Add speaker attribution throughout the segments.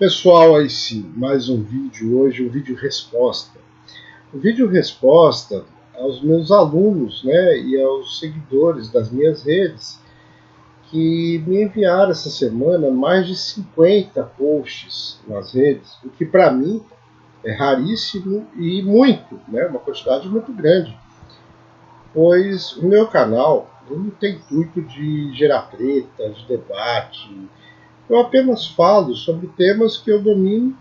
Speaker 1: pessoal, aí sim, mais um vídeo hoje, um vídeo resposta. O vídeo resposta aos meus alunos, né, e aos seguidores das minhas redes que me enviaram essa semana mais de 50 posts nas redes, o que para mim é raríssimo e muito, né, uma quantidade muito grande, pois o meu canal não tem intuito de gerar treta, de debate. Eu apenas falo sobre temas que eu domino,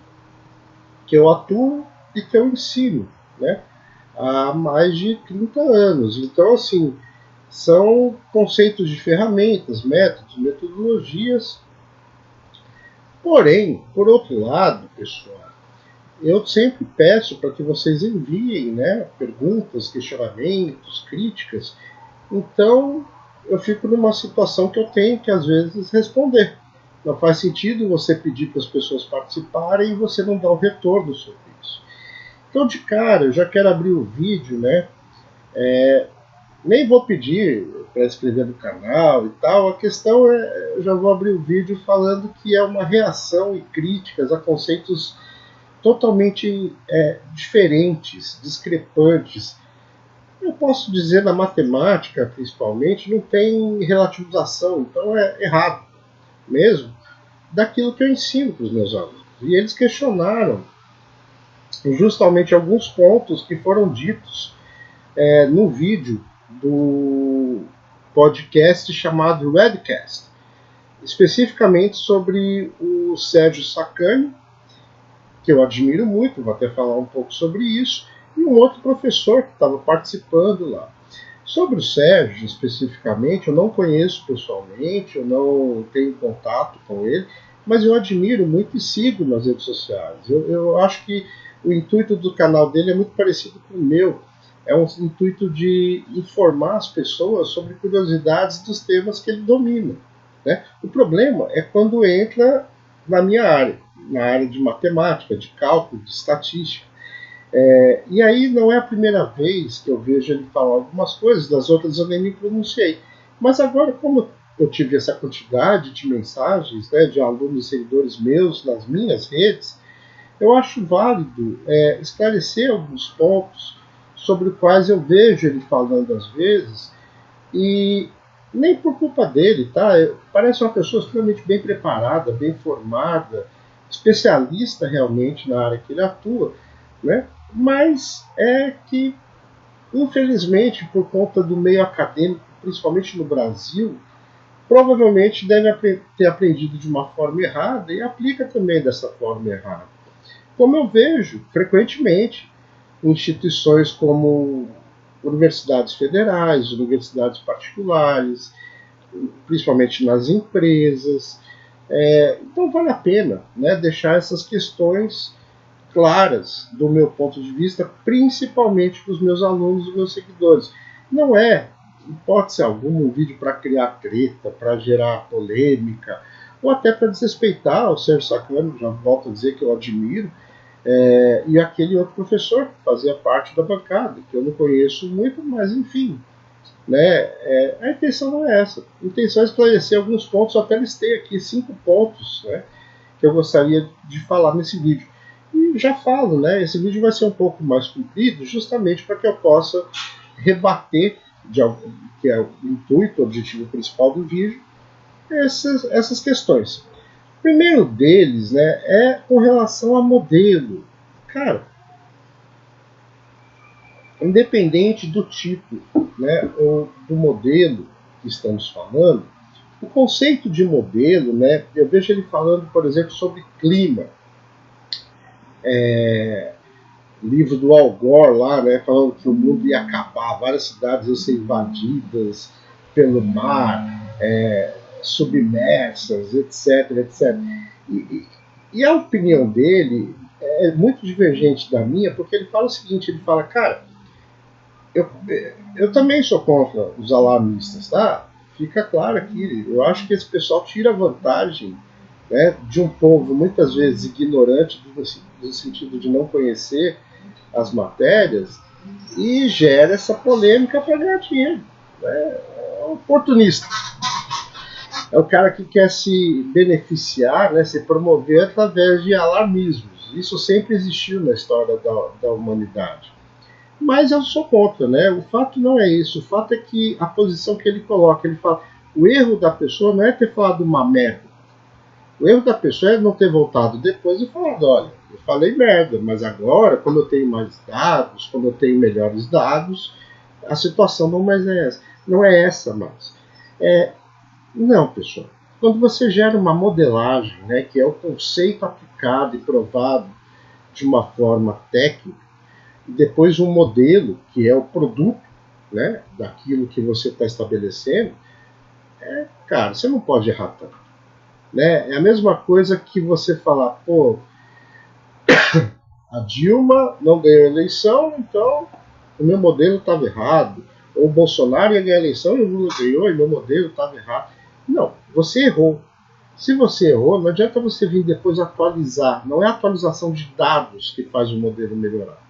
Speaker 1: que eu atuo e que eu ensino, né, há mais de 30 anos. Então, assim, são conceitos de ferramentas, métodos, metodologias. Porém, por outro lado, pessoal, eu sempre peço para que vocês enviem, né, perguntas, questionamentos, críticas. Então, eu fico numa situação que eu tenho que, às vezes, responder. Não faz sentido você pedir para as pessoas participarem e você não dar o retorno sobre isso. Então, de cara, eu já quero abrir o vídeo, né? Nem vou pedir para inscrever no canal e tal. A questão é, eu já vou abrir o vídeo falando que é uma reação e críticas a conceitos totalmente diferentes, discrepantes. Eu posso dizer, na matemática, principalmente, não tem relativização, então é errado mesmo daquilo que eu ensino para os meus alunos. E eles questionaram justamente alguns pontos que foram ditos no vídeo do podcast chamado Redcast, especificamente sobre o Sérgio Sacani, que eu admiro muito, vou até falar um pouco sobre isso, e um outro professor que estava participando lá. Sobre o Sérgio, especificamente, eu não conheço pessoalmente, eu não tenho contato com ele, mas eu admiro muito e sigo nas redes sociais. Eu acho que o intuito do canal dele é muito parecido com o meu. É um intuito de informar as pessoas sobre curiosidades dos temas que ele domina, né? O problema é quando entra na minha área, na área de matemática, de cálculo, de estatística. E aí não é a primeira vez que eu vejo ele falar algumas coisas, das outras eu nem me pronunciei. Mas agora, como eu tive essa quantidade de mensagens, né, de alunos e seguidores meus nas minhas redes, eu acho válido esclarecer alguns pontos sobre os quais eu vejo ele falando às vezes, e nem por culpa dele, tá? Parece uma pessoa extremamente bem preparada, bem formada, especialista realmente na área que ele atua, né? Mas é que, infelizmente, por conta do meio acadêmico, principalmente no Brasil, provavelmente deve ter aprendido de uma forma errada e aplica também dessa forma errada. Como eu vejo frequentemente instituições como universidades federais, universidades particulares, principalmente nas empresas. Então vale a pena, né, deixar essas questões claras do meu ponto de vista, principalmente para os meus alunos e meus seguidores. Não é, em hipótese alguma, um vídeo para criar treta, para gerar polêmica, ou até para desrespeitar o Sérgio Sacani, já volto a dizer que eu admiro, e aquele outro professor que fazia parte da bancada, que eu não conheço muito, mas enfim. Né, a intenção não é essa. A intenção é esclarecer alguns pontos, eu até listei aqui 5 pontos, né, que eu gostaria de falar nesse vídeo. E já falo, né, esse vídeo vai ser um pouco mais comprido, justamente para que eu possa rebater, que é o intuito, o objetivo principal do vídeo, essas questões. O primeiro deles, né, é com relação a modelo. Cara, independente do tipo, né, ou do modelo que estamos falando, o conceito de modelo, né, eu vejo ele falando, por exemplo, sobre clima. Livro do Al Gore lá, né, falando que o mundo ia acabar, várias cidades iam ser invadidas pelo mar, submersas, etc, etc. E a opinião dele é muito divergente da minha, porque ele fala o seguinte, ele fala, cara, eu também sou contra os alarmistas, tá? Fica claro aqui, eu acho que esse pessoal tira vantagem, né, de um povo muitas vezes ignorante, no sentido de não conhecer as matérias, e gera essa polêmica para ganhar dinheiro. É oportunista. é o cara que quer se beneficiar, né, se promover através de alarmismos. Isso sempre existiu na história da humanidade. Mas eu sou contra, né? O fato não é isso. O fato é que a posição que ele coloca, ele fala, o erro da pessoa não é ter falado uma merda. O erro da pessoa é não ter voltado depois e falado, olha, eu falei merda, mas agora, quando eu tenho mais dados, quando eu tenho melhores dados, a situação não mais é essa. Não é essa mais. Não, pessoal. Quando você gera uma modelagem, né, que é o conceito aplicado e provado de uma forma técnica, e depois um modelo, que é o produto, né, daquilo que você está estabelecendo, cara, você não pode errar tanto. Né? É a mesma coisa que você falar, pô, a Dilma não ganhou a eleição, então o meu modelo estava errado. Ou o Bolsonaro ia ganhar a eleição e o Lula ganhou e meu modelo estava errado. Não, você errou. Se você errou, não adianta você vir depois atualizar. Não é a atualização de dados que faz o modelo melhorar.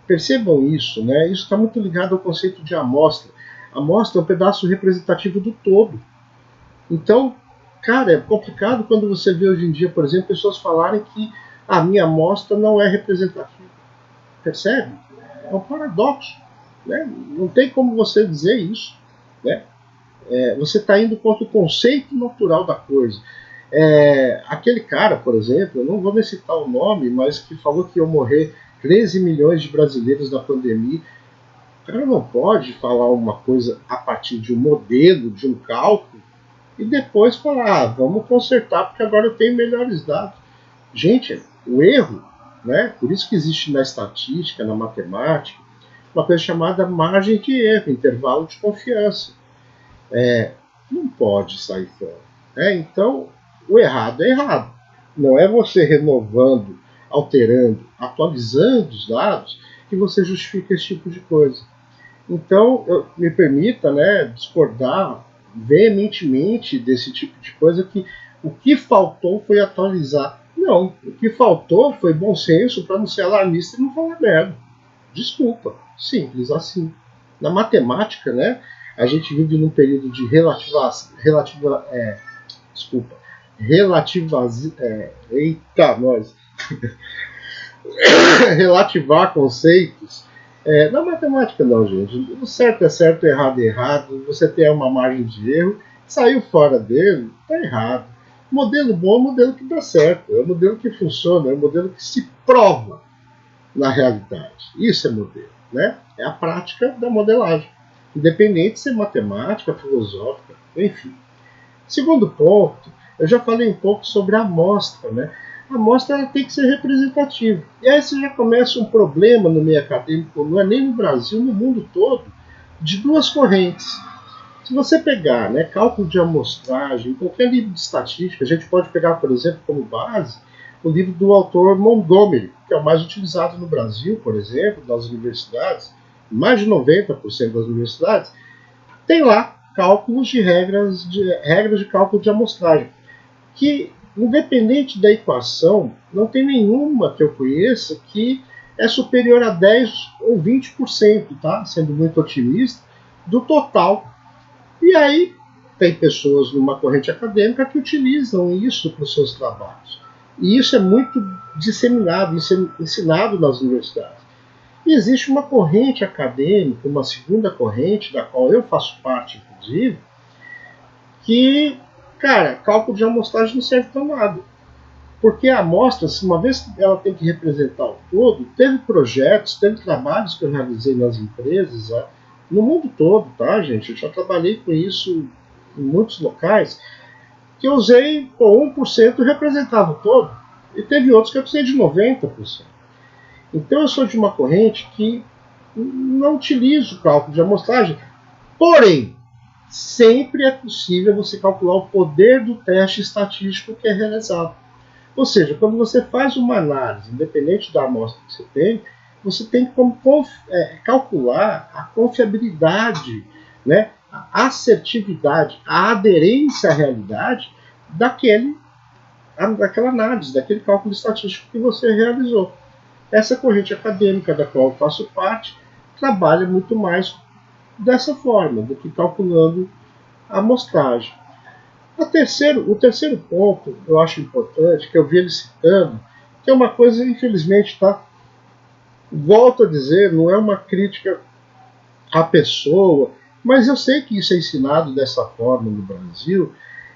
Speaker 1: Percebam isso, né? Isso está muito ligado ao conceito de amostra. A amostra é um pedaço representativo do todo. Então, cara, é complicado quando você vê hoje em dia, por exemplo, pessoas falarem que a minha amostra não é representativa. Percebe? É um paradoxo. Né? Não tem como você dizer isso. Né? Você está indo contra o conceito natural da coisa. Aquele cara, por exemplo, eu não vou nem citar o nome, mas que falou que iam morrer 13 milhões de brasileiros na pandemia. O cara não pode falar uma coisa a partir de um modelo, de um cálculo, e depois falar, vamos consertar porque agora eu tenho melhores dados. Gente, o erro, né? Por isso que existe na estatística, na matemática, uma coisa chamada margem de erro, intervalo de confiança. Não pode sair fora. Então, o errado é errado. Não é você renovando, alterando, atualizando os dados que você justifica esse tipo de coisa. Então, me permita, né, discordar veementemente desse tipo de coisa, que o que faltou foi atualizar. Não, o que faltou foi bom senso para não ser alarmista e não falar merda. Desculpa, simples assim. Na matemática, né, a gente vive num período de relativar conceitos. Na matemática não, gente. O certo é certo, o errado é errado. Você tem uma margem de erro, saiu fora dele, está errado. Modelo bom é o modelo que dá certo, é o modelo que funciona, é o modelo que se prova na realidade. Isso é modelo, né? É a prática da modelagem, independente de ser matemática, filosófica, enfim. Segundo ponto, eu já falei um pouco sobre a amostra, né? A amostra ela tem que ser representativa. E aí você já começa um problema no meio acadêmico, não é nem no Brasil, no mundo todo, de duas correntes. Se você pegar, né, cálculo de amostragem, qualquer livro de estatística, a gente pode pegar, por exemplo, como base, o livro do autor Montgomery, que é o mais utilizado no Brasil, por exemplo, nas universidades, mais de 90% das universidades, tem lá cálculos de regras de cálculo de amostragem, que, independente da equação, não tem nenhuma que eu conheça que é superior a 10 ou 20%, tá? Sendo muito otimista, do total. E aí tem pessoas numa corrente acadêmica que utilizam isso para os seus trabalhos. E isso é muito disseminado, ensinado nas universidades. E existe uma corrente acadêmica, uma segunda corrente, da qual eu faço parte, inclusive, que, cara, cálculo de amostragem não serve para nada. Porque a amostra, uma vez que ela tem que representar o todo, teve projetos, teve trabalhos que eu realizei nas empresas, no mundo todo, tá, gente? Eu já trabalhei com isso em muitos locais, que eu usei, 1% representava o todo, e teve outros que eu precisei de 90%. Então eu sou de uma corrente que não utilizo o cálculo de amostragem, porém, sempre é possível você calcular o poder do teste estatístico que é realizado. Ou seja, quando você faz uma análise, independente da amostra que você tem como calcular a confiabilidade, né, a assertividade, a aderência à realidade daquela análise, daquele cálculo estatístico que você realizou. Essa corrente acadêmica da qual eu faço parte trabalha muito mais dessa forma, do que calculando a amostragem. O terceiro ponto, eu acho importante, que eu vi ele citando, que é uma coisa, infelizmente, tá? Volto a dizer, não é uma crítica à pessoa, mas eu sei que isso é ensinado dessa forma no Brasil,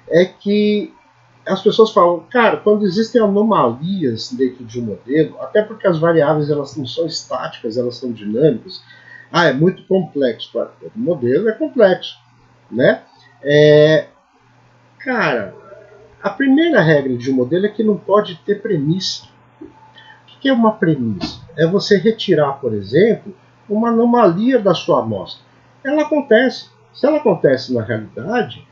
Speaker 1: é que as pessoas falam, cara, quando existem anomalias dentro de um modelo, até porque as variáveis elas não são estáticas, elas são dinâmicas, é muito complexo. Claro, todo modelo é complexo, né? Cara, a primeira regra de um modelo é que não pode ter premissa. O que é uma premissa? É você retirar, por exemplo, uma anomalia da sua amostra. Ela acontece. Se ela acontece na realidade,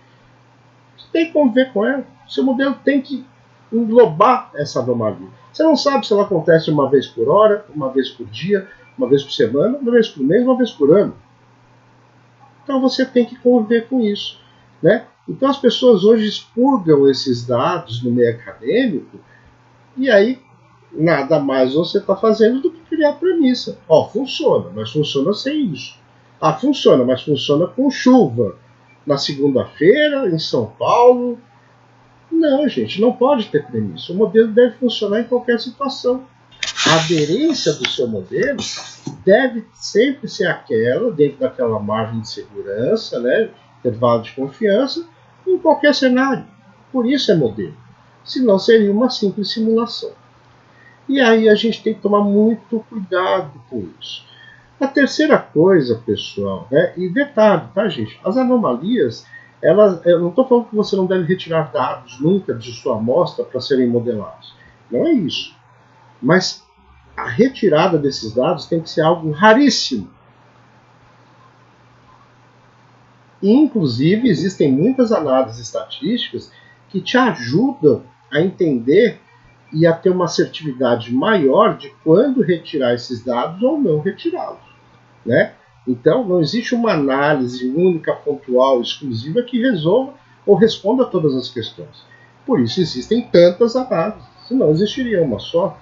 Speaker 1: você tem que conviver com ela. O seu modelo tem que englobar essa anomalia. Você não sabe se ela acontece uma vez por hora, uma vez por dia, uma vez por semana, uma vez por mês, uma vez por ano. Então você tem que conviver com isso, né? Então as pessoas hoje expurgam esses dados no meio acadêmico e aí nada mais você está fazendo do que criar premissa. Funciona, mas funciona sem isso. Funciona, mas funciona com chuva. Na segunda-feira, em São Paulo. Não, gente, não pode ter premissa. O modelo deve funcionar em qualquer situação. A aderência do seu modelo deve sempre ser aquela, dentro daquela margem de segurança, né, intervalo de confiança, em qualquer cenário. Por isso é modelo. Senão seria uma simples simulação. E aí a gente tem que tomar muito cuidado com isso. A terceira coisa, pessoal, né, e detalhe, tá, gente? As anomalias, eu não estou falando que você não deve retirar dados nunca de sua amostra para serem modelados. Não é isso. Mas a retirada desses dados tem que ser algo raríssimo. E, inclusive, existem muitas análises estatísticas que te ajudam a entender e a ter uma assertividade maior de quando retirar esses dados ou não retirá-los, né? Então, não existe uma análise única, pontual, exclusiva que resolva ou responda a todas as questões. Por isso existem tantas análises, senão existiria uma só.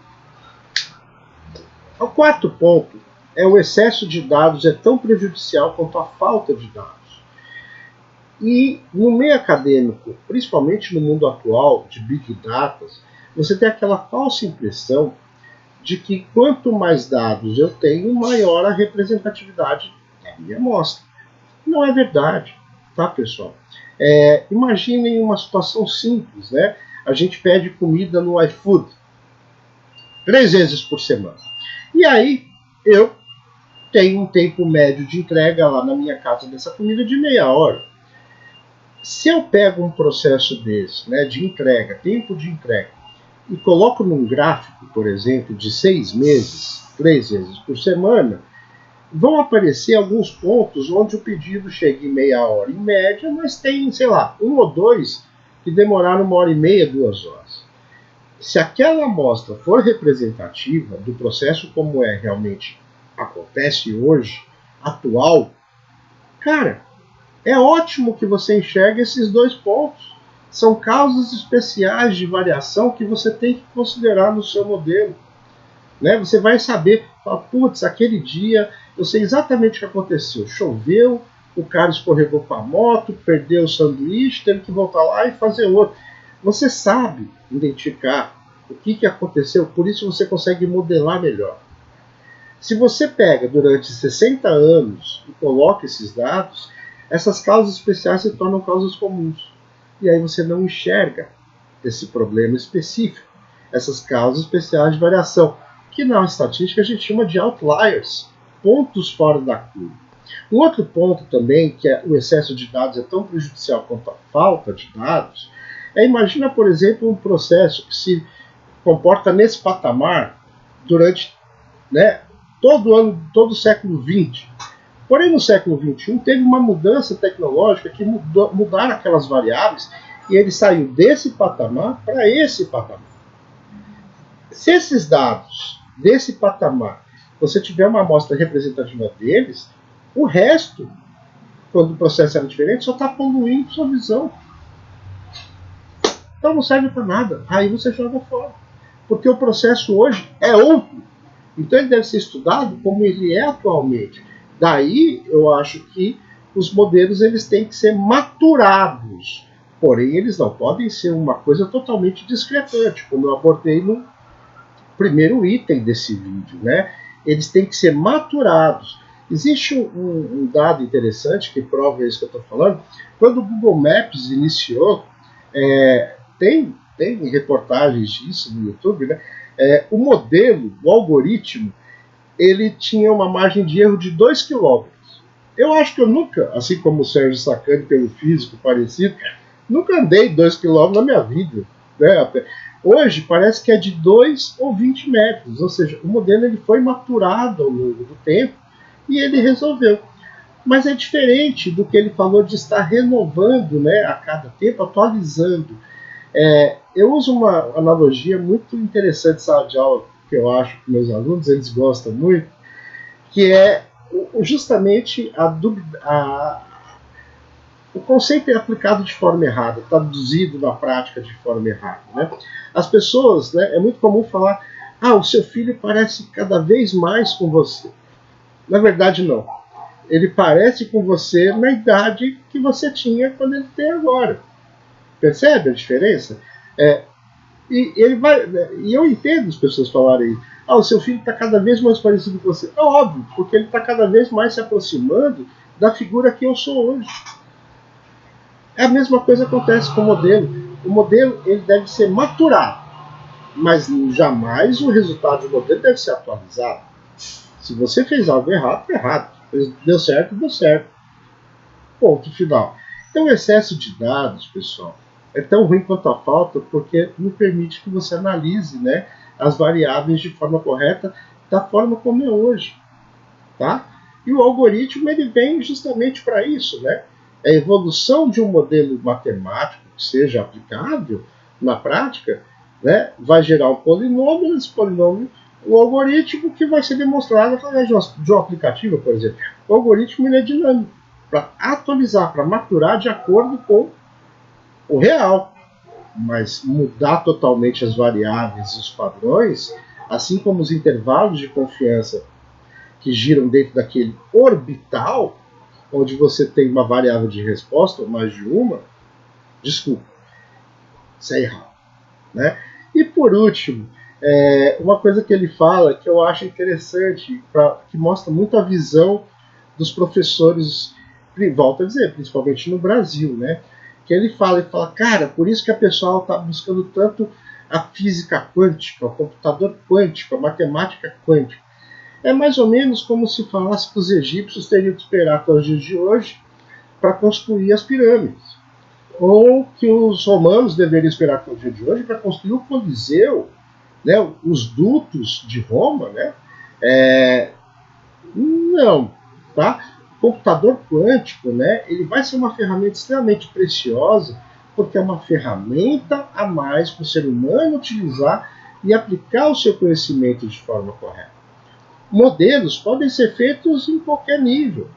Speaker 1: O quarto ponto é o excesso de dados é tão prejudicial quanto a falta de dados. E no meio acadêmico, principalmente no mundo atual de Big Data, você tem aquela falsa impressão de que quanto mais dados eu tenho, maior a representatividade da minha amostra. Não é verdade, tá, pessoal? Imaginem uma situação simples, né? A gente pede comida no iFood 3 vezes por semana. E aí eu tenho um tempo médio de entrega lá na minha casa dessa comida de meia hora. Se eu pego um processo desse, né, de entrega, tempo de entrega, e coloco num gráfico, por exemplo, de 6 meses, 3 vezes por semana, vão aparecer alguns pontos onde o pedido chega em meia hora em média, mas tem, sei lá, 1 ou 2 que demoraram 1h30, 2 horas. Se aquela amostra for representativa do processo como realmente acontece hoje, atual, cara, é ótimo que você enxergue esses 2 pontos. São causas especiais de variação que você tem que considerar no seu modelo. Né? Você vai saber, putz, aquele dia eu sei exatamente o que aconteceu. Choveu, o cara escorregou com a moto, perdeu o sanduíche, teve que voltar lá e fazer outro. Você sabe identificar o que aconteceu, por isso você consegue modelar melhor. Se você pega durante 60 anos e coloca esses dados, essas causas especiais se tornam causas comuns. E aí você não enxerga esse problema específico, essas causas especiais de variação, que na estatística a gente chama de outliers, pontos fora da curva. Um outro ponto também, que o excesso de dados é tão prejudicial quanto a falta de dados, imagina, por exemplo, um processo que se comporta nesse patamar durante, né, todo o século XX. Porém, no século XXI, teve uma mudança tecnológica que mudaram aquelas variáveis e ele saiu desse patamar para esse patamar. Se esses dados desse patamar, você tiver uma amostra representativa deles, o resto, quando o processo era diferente, só está poluindo sua visão. Então não serve para nada. Aí você joga fora. Porque o processo hoje é outro. Então ele deve ser estudado como ele é atualmente. Daí eu acho que os modelos eles têm que ser maturados Porém, eles não podem ser uma coisa totalmente discrepante, como eu abordei no primeiro item desse vídeo, né? Eles têm que ser maturados. Existe um dado interessante que prova isso que eu estou falando. Quando o Google Maps iniciou, tem reportagens disso no YouTube, né? O modelo, o algoritmo, ele tinha uma margem de erro de 2 quilômetros. Eu acho que eu nunca, assim como o Sérgio Sacani, pelo físico parecido, nunca andei 2 quilômetros na minha vida, né? Hoje parece que é de 2 ou 20 metros, ou seja, o modelo ele foi maturado ao longo do tempo e ele resolveu. Mas é diferente do que ele falou de estar renovando, né, a cada tempo, atualizando. Eu uso uma analogia muito interessante de sala de aula, que eu acho que meus alunos eles gostam muito, que é justamente o conceito é aplicado de forma errada, traduzido na prática de forma errada. Né? As pessoas, né, é muito comum falar, o seu filho parece cada vez mais com você. Na verdade, não. Ele parece com você na idade que você tinha quando ele tem agora. Percebe a diferença? E eu entendo as pessoas falarem, o seu filho está cada vez mais parecido com você. É óbvio, porque ele está cada vez mais se aproximando da figura que eu sou hoje. A mesma coisa acontece com o modelo. O modelo ele deve ser maturado, mas jamais o resultado do modelo deve ser atualizado. Se você fez algo errado, foi errado. Deu certo, deu certo. Ponto final. Então o excesso de dados, pessoal, é tão ruim quanto a falta, porque não permite que você analise, né, as variáveis de forma correta, da forma como é hoje. Tá? E o algoritmo ele vem justamente para isso, né? A evolução de um modelo matemático que seja aplicável na prática, né, vai gerar um polinômio, esse polinômio, o algoritmo que vai ser demonstrado através de um aplicativo, por exemplo. O algoritmo ele é dinâmico, para atualizar, para maturar de acordo com o real, mas mudar totalmente as variáveis e os padrões, assim como os intervalos de confiança que giram dentro daquele orbital, onde você tem uma variável de resposta, ou mais de uma, desculpa, isso é errado. Né? E por último, uma coisa que ele fala que eu acho interessante, que mostra muito a visão dos professores, volto a dizer, principalmente no Brasil, né? Que ele fala, cara, por isso que a pessoa está buscando tanto a física quântica, o computador quântico, a matemática quântica. É mais ou menos como se falasse que os egípcios teriam que esperar até os dias de hoje para construir as pirâmides. Ou que os romanos deveriam esperar até os dias de hoje para construir o Coliseu, né, os dutos de Roma. Né? Não. Tá? O computador quântico, né, ele vai ser uma ferramenta extremamente preciosa, porque é uma ferramenta a mais para o ser humano utilizar e aplicar o seu conhecimento de forma correta. Modelos podem ser feitos em qualquer nível,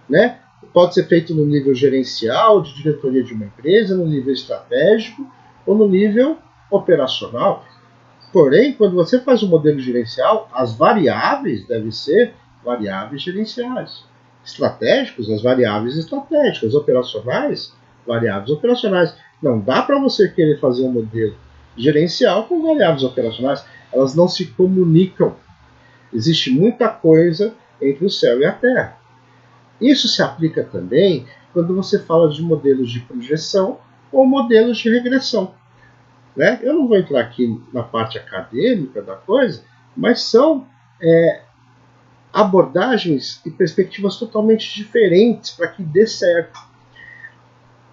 Speaker 1: né? Pode ser feito no nível gerencial, de diretoria de uma empresa, no nível estratégico ou no nível operacional. Porém, quando você faz um modelo gerencial, as variáveis devem ser variáveis gerenciais. Estratégicos, as variáveis estratégicas. Operacionais, variáveis operacionais. Não dá para você querer fazer um modelo gerencial com variáveis operacionais. Elas não se comunicam. Existe muita coisa entre o céu e a terra. Isso se aplica também quando você fala de modelos de projeção ou modelos de regressão. Né? Eu não vou entrar aqui na parte acadêmica da coisa, mas são abordagens e perspectivas totalmente diferentes para que dê certo.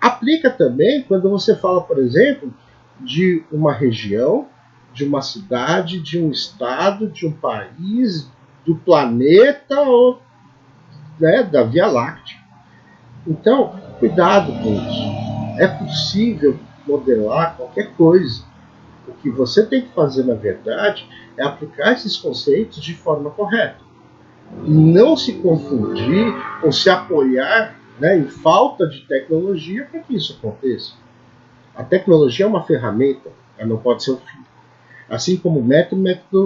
Speaker 1: Aplica também quando você fala, por exemplo, de uma região, de uma cidade, de um estado, de um país, do planeta ou, né, da Via Láctea. Então, cuidado com isso. É possível modelar qualquer coisa. O que você tem que fazer, na verdade, é aplicar esses conceitos de forma correta. E não se confundir ou se apoiar, né, em falta de tecnologia para que isso aconteça. A tecnologia é uma ferramenta, ela não pode ser um fim. Assim como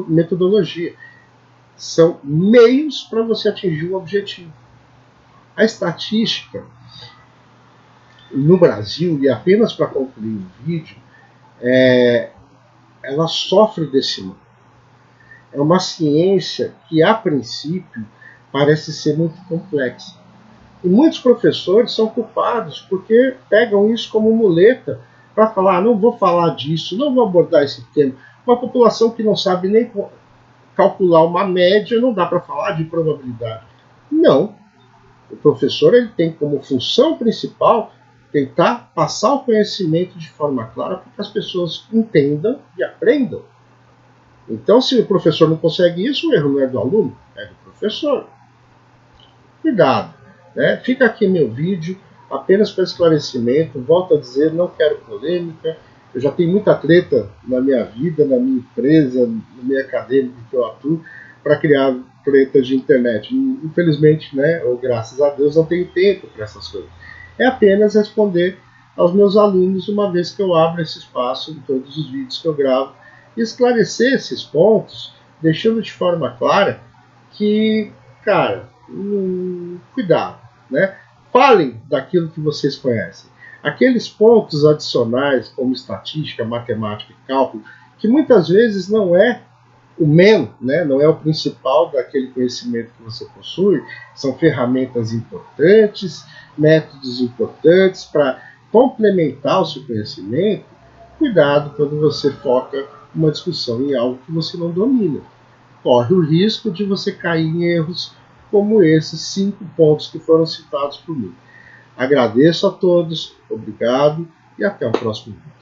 Speaker 1: metodologia. São meios para você atingir um objetivo. A estatística, no Brasil, e apenas para concluir o vídeo, ela sofre desse mal. É uma ciência que, a princípio, parece ser muito complexa. E muitos professores são culpados porque pegam isso como muleta para falar: não vou falar disso, não vou abordar esse tema. Uma população que não sabe nem calcular uma média, não dá para falar de probabilidade. Não. O professor ele tem como função principal tentar passar o conhecimento de forma clara para que as pessoas entendam e aprendam. Então, se o professor não consegue isso, o erro não é do aluno, é do professor. Cuidado. Né? Fica aqui meu vídeo, apenas para esclarecimento. Volto a dizer, não quero polêmica. Eu já tenho muita treta na minha vida, na minha empresa, no meio acadêmico que eu atuo, para criar tretas de internet. Infelizmente, né, ou graças a Deus, não tenho tempo para essas coisas. É apenas responder aos meus alunos, uma vez que eu abro esse espaço em todos os vídeos que eu gravo, e esclarecer esses pontos, deixando de forma clara que, cara, cuidado, né? Falem daquilo que vocês conhecem. Aqueles pontos adicionais, como estatística, matemática e cálculo, que muitas vezes não é o main, né? Não é o principal daquele conhecimento que você possui, são ferramentas importantes, métodos importantes para complementar o seu conhecimento. Cuidado quando você foca uma discussão em algo que você não domina. Corre o risco de você cair em erros como esses 5 pontos que foram citados por mim. Agradeço a todos, obrigado e até o próximo vídeo.